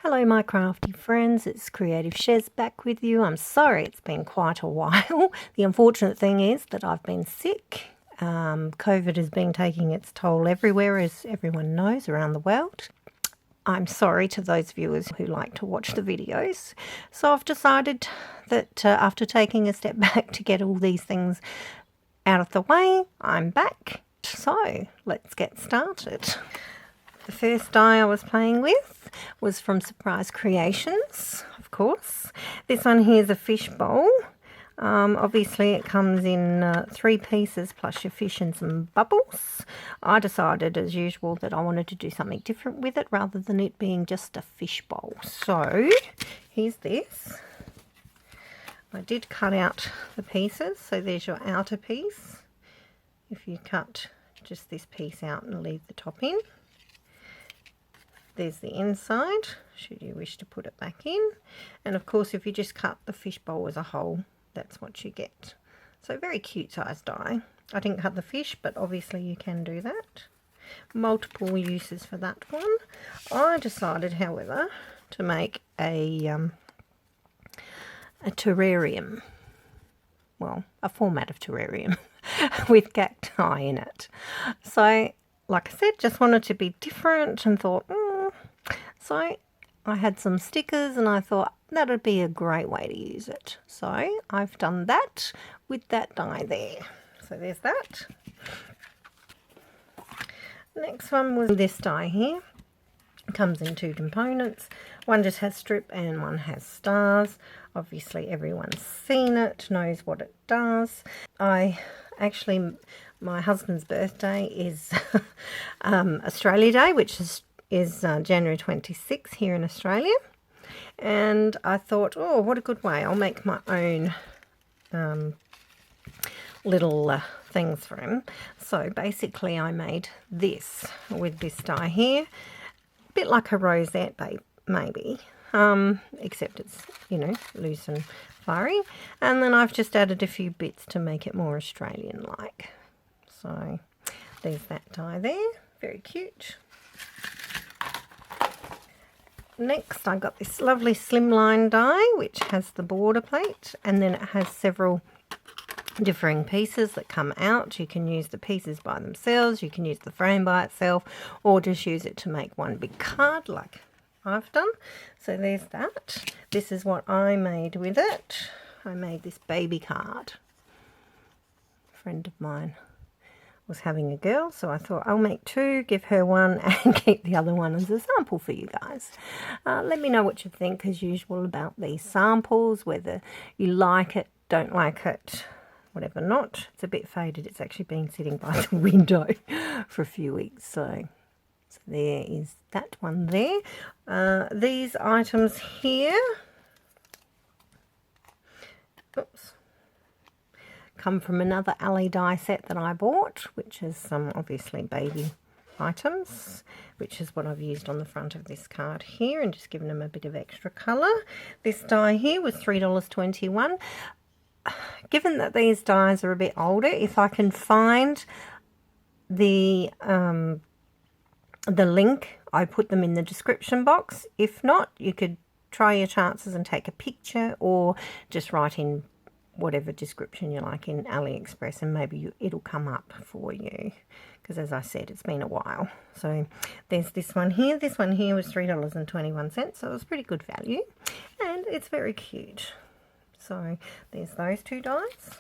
Hello my crafty friends, it's Creative Chez back with you. I'm sorry it's been quite a while. The unfortunate thing is that I've been sick. COVID has been taking its toll everywhere, as everyone knows, around the world. I'm sorry to those viewers who like to watch the videos. So I've decided that after taking a step back to get all these things out of the way, I'm back. So let's get started. The first die I was playing with was from Surprise Creations, of course. This one here is a fish bowl. Obviously it comes in 3 pieces plus your fish and some bubbles. I decided, as usual, that I wanted to do something different with it rather than it being just a fish bowl. So here's this. I did cut out the pieces, so there's your outer piece. If you cut just this piece out and leave the top in. There's the inside, should you wish to put it back in. And of course, if you just cut the fish bowl as a whole, that's what you get. So very cute size die. I didn't cut the fish, but obviously you can do that. Multiple uses for that one. I decided, however, to make a terrarium. Well, a format of terrarium with cacti in it. So, like I said, just wanted to be different and thought, So I had some stickers and I thought that would be a great way to use it. So I've done that with that die there. So there's that. Next one was this die here. It comes in 2 components. One just has strip and one has stars. Obviously everyone's seen it, knows what it does. My husband's birthday is Australia Day, which is January 26th here in Australia. And I thought, oh, what a good way. I'll make my own little things for him. So basically I made this with this die here. A bit like a rosette, maybe. Except it's, loose and fiery. And then I've just added a few bits to make it more Australian-like. So there's that die there. Very cute. Next I got this lovely slimline die which has the border plate, and then it has several differing pieces that come out. You can use the pieces by themselves, you can use the frame by itself, or just use it to make one big card like I've done. So there's that. This is what I made with it. I made this baby card. A friend of mine was having a girl, so I thought I'll make 2, give her one and keep the other one as a sample for you guys. Let me know what you think, as usual, about these samples, whether you like it, don't like it, whatever not. It's a bit faded. It's actually been sitting by the window for a few weeks, so there is that one there. These items here, come from another Ali die set that I bought, which is some obviously baby items, which is what I've used on the front of this card here and just given them a bit of extra colour. This die here was $3.21. Given that these dies are a bit older, if I can find the link, I put them in the description box. If not, you could try your chances and take a picture, or just write in whatever description you like in Aliexpress, and maybe it'll come up for you, because as I said, it's been a while. So there's this one here. This one here was $3.21, so it was pretty good value, and it's very cute. So there's those 2 dies.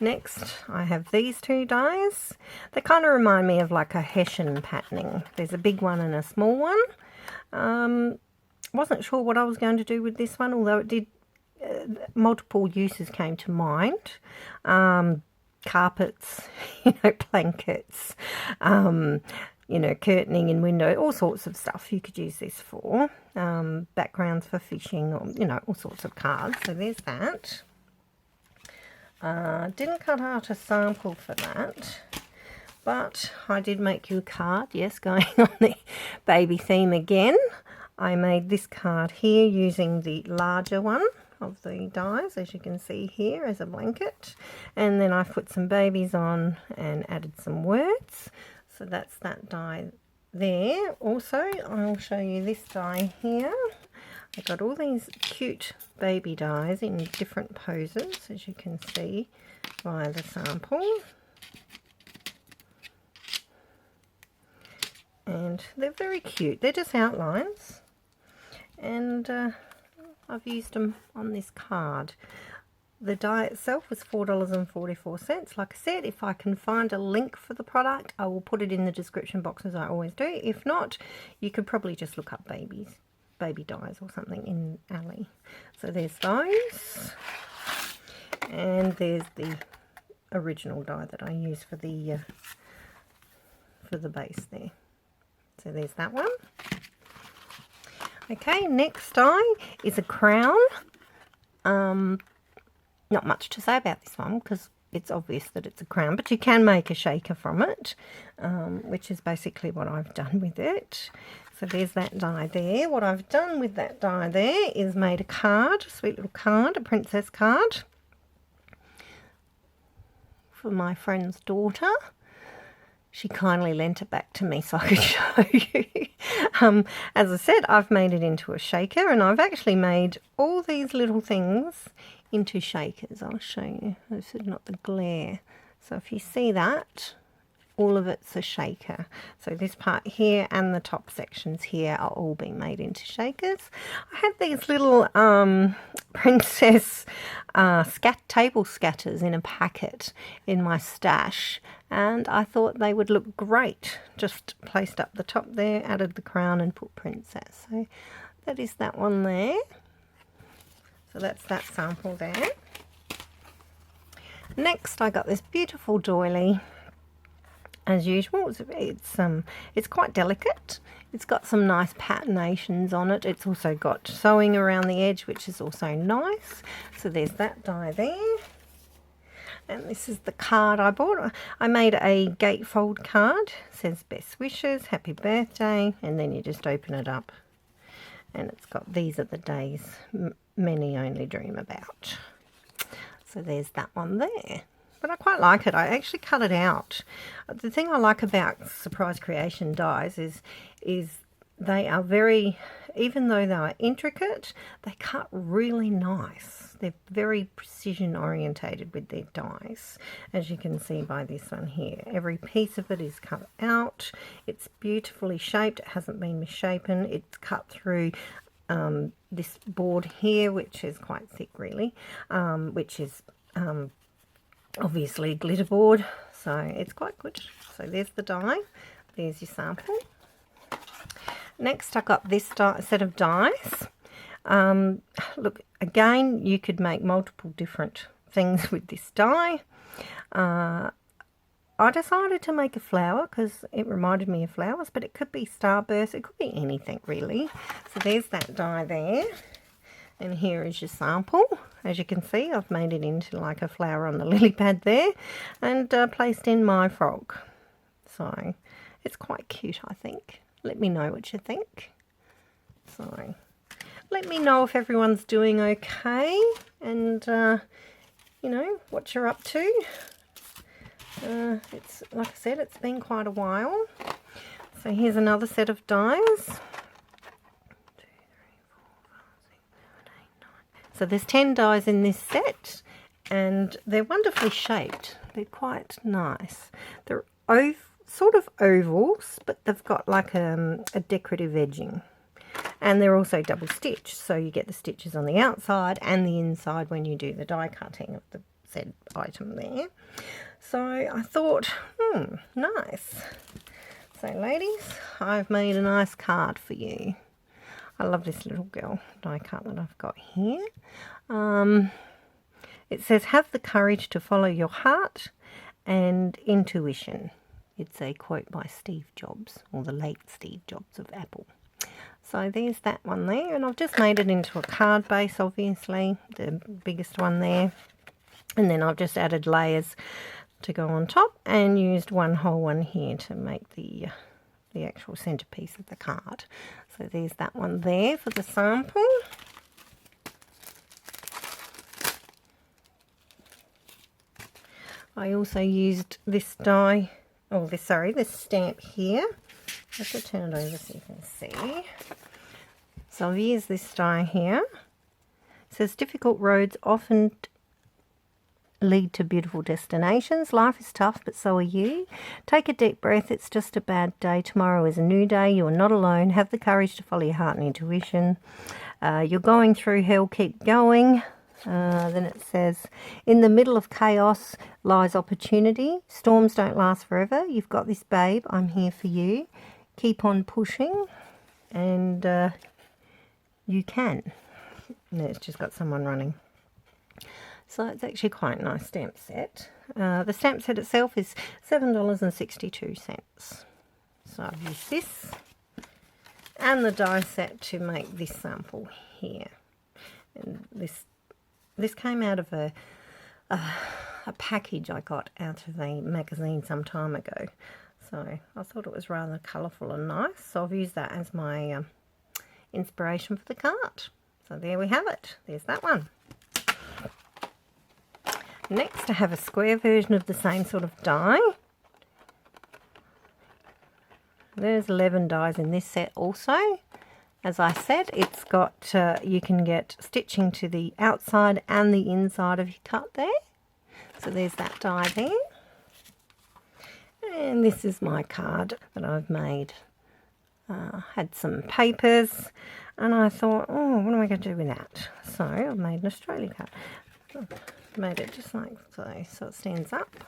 Next, I have these 2 dies. They kind of remind me of like a Hessian patterning. There's a big one and a small one. Wasn't sure what I was going to do with this one, although it did, multiple uses came to mind. Carpets, blankets, curtaining in window, all sorts of stuff you could use this for. Backgrounds for fishing, or, all sorts of cards. So there's that. Didn't cut out a sample for that, but I did make you a card, yes, going on the baby theme again. I made this card here using the larger one of the dies, as you can see here, as a blanket. And then I've put some babies on and added some words. So that's that die there. Also, I'll show you this die here. I've got all these cute baby dies in different poses, as you can see via the sample. And they're very cute. They're just outlines. And I've used them on this card. The die itself was $4.44. Like I said, if I can find a link for the product, I will put it in the description box as I always do. If not, you could probably just look up baby dies or something in Ali. So there's those. And there's the original die that I use for the base there. So there's that one. Okay, next die is a crown. Not much to say about this one because it's obvious that it's a crown, but you can make a shaker from it, which is basically what I've done with it. So there's that die there. What I've done with that die there is made a card, a sweet little card, a princess card for my friend's daughter. She kindly lent it back to me so I could show you. As I said, I've made it into a shaker, and I've actually made all these little things into shakers. I'll show you. This is not the glare. So if you see that, all of it's a shaker. So this part here and the top sections here are all being made into shakers. I had these little princess table scatters in a packet in my stash, and I thought they would look great just placed up the top there, added the crown and put princess. So that is that one there. So that's that sample there. Next I got this beautiful doily. As usual, it's quite delicate. It's got some nice patinations on it. It's also got sewing around the edge, which is also nice. So there's that die there. And this is the card I bought. I made a gatefold card. It says best wishes, happy birthday, and then you just open it up. And it's got these are the days many only dream about. So there's that one there. But I quite like it. I actually cut it out. The thing I like about Surprise Creation dies is they are very, even though they are intricate, they cut really nice. They're very precision orientated with their dies, as you can see by this one here. Every piece of it is cut out. It's beautifully shaped. It hasn't been misshapen. It's cut through this board here, which is quite thick really, which is obviously glitter board, so it's quite good. So there's the die, there's your sample. Next I got this set of dies. Look, again, you could make multiple different things with this die. I decided to make a flower because it reminded me of flowers, but it could be starburst, it could be anything really. So there's that die there. And here is your sample. As you can see, I've made it into like a flower on the lily pad there and placed in my frog. So it's quite cute, I think. Let me know what you think. So let me know if everyone's doing okay and, you know, what you're up to. It's like I said, it's been quite a while. So here's another set of dies. So there's 10 dies in this set, and they're wonderfully shaped. They're quite nice. They're sort of ovals, but they've got like a decorative edging. And they're also double stitched, so you get the stitches on the outside and the inside when you do the die cutting of the said item there. So I thought, nice. So ladies, I've made a nice card for you. I love this little girl die cut that I've got here. It says, have the courage to follow your heart and intuition. It's a quote by Steve Jobs, or the late Steve Jobs of Apple. So there's that one there, and I've just made it into a card base, obviously, the biggest one there. And then I've just added layers to go on top and used one whole one here to make the actual centerpiece of the card. So there's that one there for the sample. I also used this die, oh this stamp here. I have to turn it over so you can see. So I've used this die here. It says difficult roads often lead to beautiful destinations. Life is tough, but so are you. Take a deep breath. It's just a bad day. Tomorrow is a new day. You are not alone. Have the courage to follow your heart and intuition. You're going through hell. Keep going. Then it says, in the middle of chaos lies opportunity. Storms don't last forever. You've got this, babe. I'm here for you. Keep on pushing, and you can. And it's just got someone running. So it's actually quite a nice stamp set. The stamp set itself is $7.62. So I've used this and the die set to make this sample here. And this came out of a package I got out of a magazine some time ago. So I thought it was rather colourful and nice. So I've used that as my inspiration for the card. So there we have it. There's that one. Next, I have a square version of the same sort of die. There's 11 dies in this set also. As I said, it's got, you can get stitching to the outside and the inside of your cut there. So there's that die there. And this is my card that I've made. Had some papers and I thought, oh, what am I going to do with that? So I've made an Australia card. Made it just like so it stands up.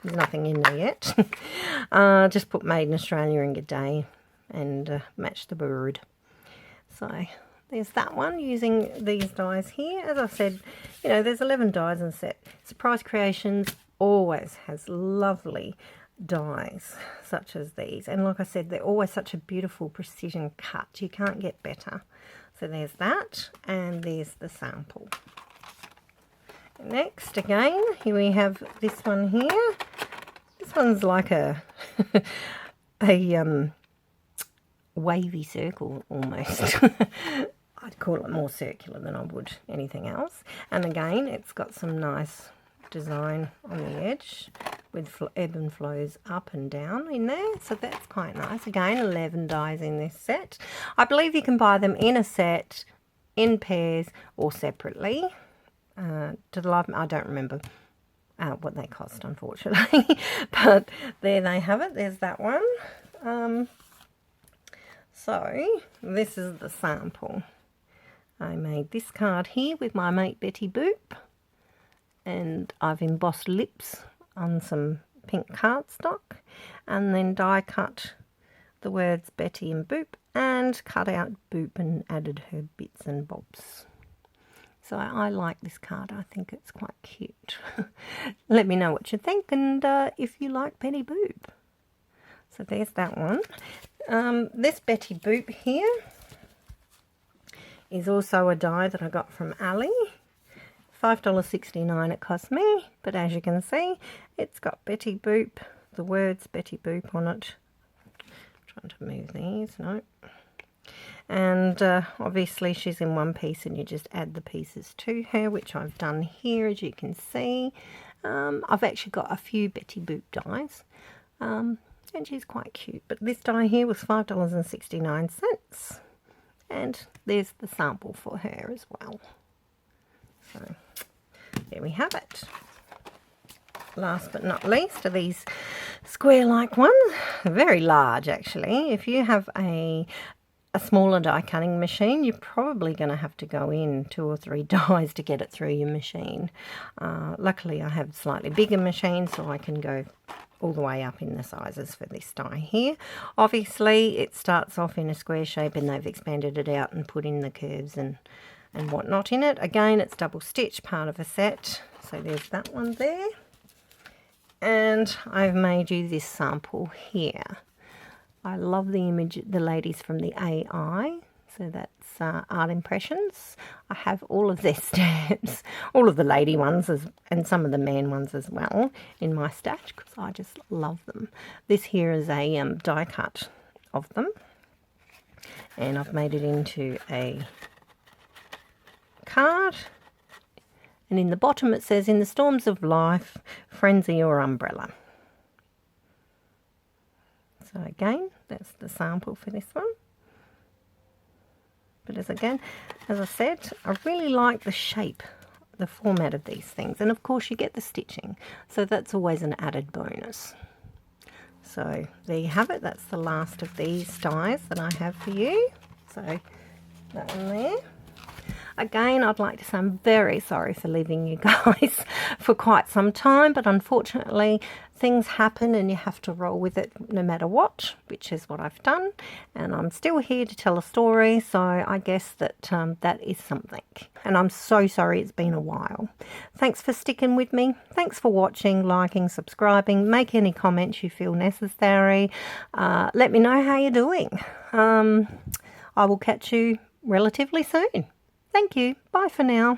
There's nothing in there yet. Just put made in Australia in good day and match the bird. So there's that one using these dies here. As I said, you know, there's 11 dies in the set. Surprise Creations always has lovely dies such as these, and like I said, they're always such a beautiful precision cut. You can't get better. So there's that, and there's the sample. Next, again, here we have this one here. This one's like a wavy circle almost. I'd call it more circular than I would anything else. And again, it's got some nice design on the edge with ebb and flows up and down in there. So that's quite nice. Again, 11 dies in this set. I believe you can buy them in a set, in pairs, or separately. To the live, I don't remember what they cost, unfortunately, but there they have it. There's that one. So this is the sample. I made this card here with my mate Betty Boop, and I've embossed lips on some pink cardstock, and then die cut the words Betty and Boop, and cut out Boop and added her bits and bobs. So I like this card. I think it's quite cute. Let me know what you think, and if you like Betty Boop. So there's that one. This Betty Boop here is also a die that I got from Ali. $5.69 it cost me, but as you can see, it's got Betty Boop, the words Betty Boop on it. I'm trying to move these, no. And obviously she's in one piece, and you just add the pieces to her, which I've done here, as you can see. I've actually got a few Betty Boop dies, and she's quite cute. But this die here was $5.69, and there's the sample for her as well. So there we have it. Last but not least are these square-like ones. Very large, actually. If you have a smaller die cutting machine, you're probably going to have to go in 2 or 3 dies to get it through your machine. Luckily I have a slightly bigger machine, so I can go all the way up in the sizes for this die here. Obviously it starts off in a square shape, and they've expanded it out and put in the curves and whatnot in it. Again, it's double stitch, part of a set. So there's that one there. And I've made you this sample here. I love the image, the ladies from the AI, so that's Art Impressions. I have all of their stamps, all of the lady ones and some of the man ones as well in my stash, because I just love them. This here is a die cut of them, and I've made it into a card, And in the bottom it says, in the storms of life, friends are your umbrella. So again, that's the sample for this one. But as I said, I really like the shape, the format of these things. And of course you get the stitching. So that's always an added bonus. So there you have it. That's the last of these dies that I have for you. So that one there. Again, I'd like to say I'm very sorry for leaving you guys for quite some time, but unfortunately things happen and you have to roll with it no matter what, which is what I've done. And I'm still here to tell a story, so I guess that that is something. And I'm so sorry it's been a while. Thanks for sticking with me. Thanks for watching, liking, subscribing. Make any comments you feel necessary. Let me know how you're doing. I will catch you relatively soon. Thank you. Bye for now.